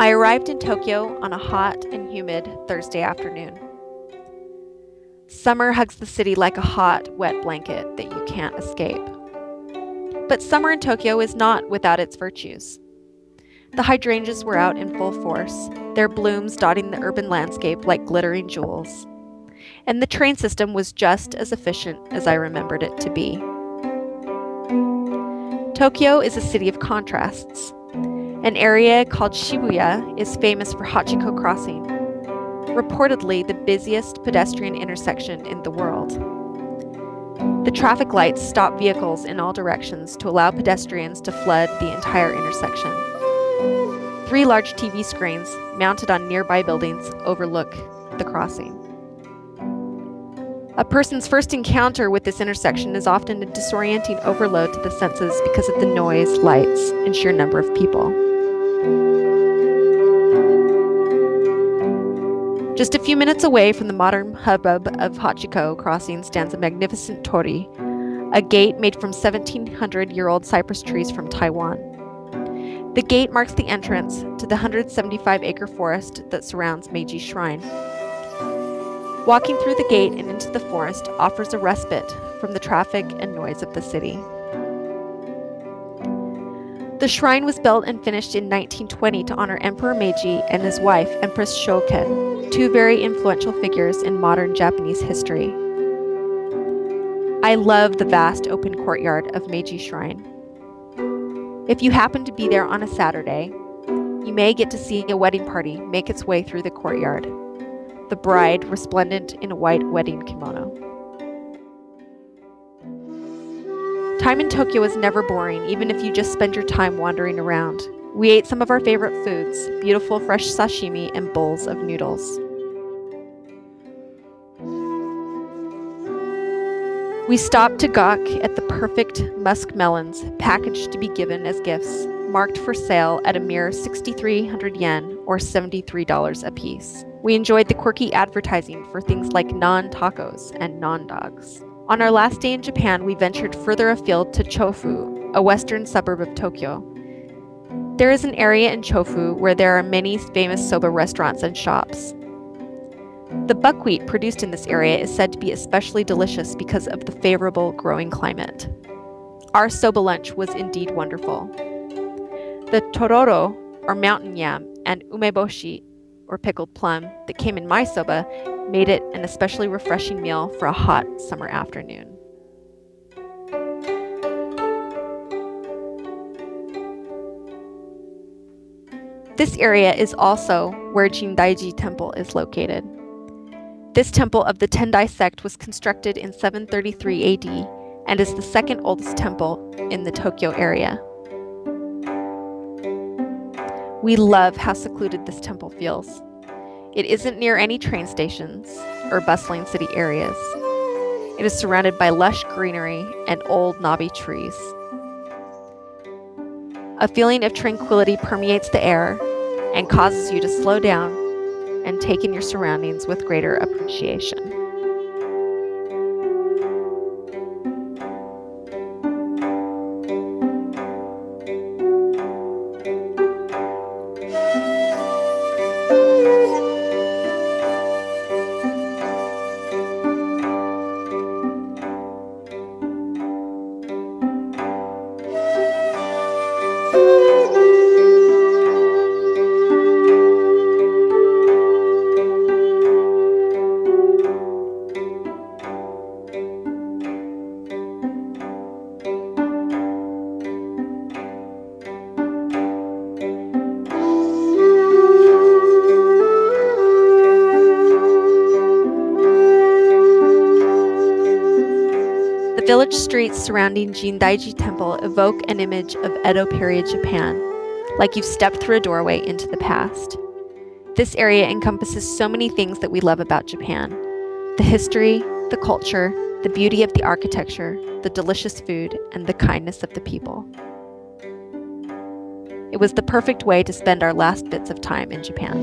I arrived in Tokyo on a hot and humid Thursday afternoon. Summer hugs the city like a hot, wet blanket that you can't escape. But summer in Tokyo is not without its virtues. The hydrangeas were out in full force, their blooms dotting the urban landscape like glittering jewels. And the train system was just as efficient as I remembered it to be. Tokyo is a city of contrasts. An area called Shibuya is famous for Hachiko Crossing, reportedly the busiest pedestrian intersection in the world. The traffic lights stop vehicles in all directions to allow pedestrians to flood the entire intersection. 3 large TV screens mounted on nearby buildings overlook the crossing. A person's first encounter with this intersection is often a disorienting overload to the senses because of the noise, lights, and sheer number of people. Just a few minutes away from the modern hubbub of Hachiko Crossing stands a magnificent torii, a gate made from 1,700-year-old cypress trees from Taiwan. The gate marks the entrance to the 175-acre forest that surrounds Meiji Shrine. Walking through the gate and into the forest offers a respite from the traffic and noise of the city. The shrine was built and finished in 1920 to honor Emperor Meiji and his wife, Empress Shoken, 2 very influential figures in modern Japanese history. I love the vast open courtyard of Meiji Shrine. If you happen to be there on a Saturday, you may get to see a wedding party make its way through the courtyard, the bride resplendent in a white wedding kimono. Time in Tokyo is never boring, even if you just spend your time wandering around. We ate some of our favorite foods, beautiful fresh sashimi and bowls of noodles. We stopped to gawk at the perfect musk melons packaged to be given as gifts, marked for sale at a mere 6,300 yen or $73 a piece. We enjoyed the quirky advertising for things like non-tacos and non-dogs. On our last day in Japan, we ventured further afield to Chofu, a western suburb of Tokyo. There is an area in Chofu where there are many famous soba restaurants and shops. The buckwheat produced in this area is said to be especially delicious because of the favorable growing climate. Our soba lunch was indeed wonderful. The tororo, or mountain yam, and umeboshi, or pickled plum, that came in my soba made it an especially refreshing meal for a hot summer afternoon. This area is also where Jindaiji Temple is located. This temple of the Tendai sect was constructed in 733 AD and is the second oldest temple in the Tokyo area. We love how secluded this temple feels. It isn't near any train stations or bustling city areas. It is surrounded by lush greenery and old knobby trees. A feeling of tranquility permeates the air and causes you to slow down and take in your surroundings with greater appreciation. The village streets surrounding Jindaiji Temple evoke an image of Edo period Japan, like you've stepped through a doorway into the past. This area encompasses so many things that we love about Japan: the history, the culture, the beauty of the architecture, the delicious food, and the kindness of the people. It was the perfect way to spend our last bits of time in Japan.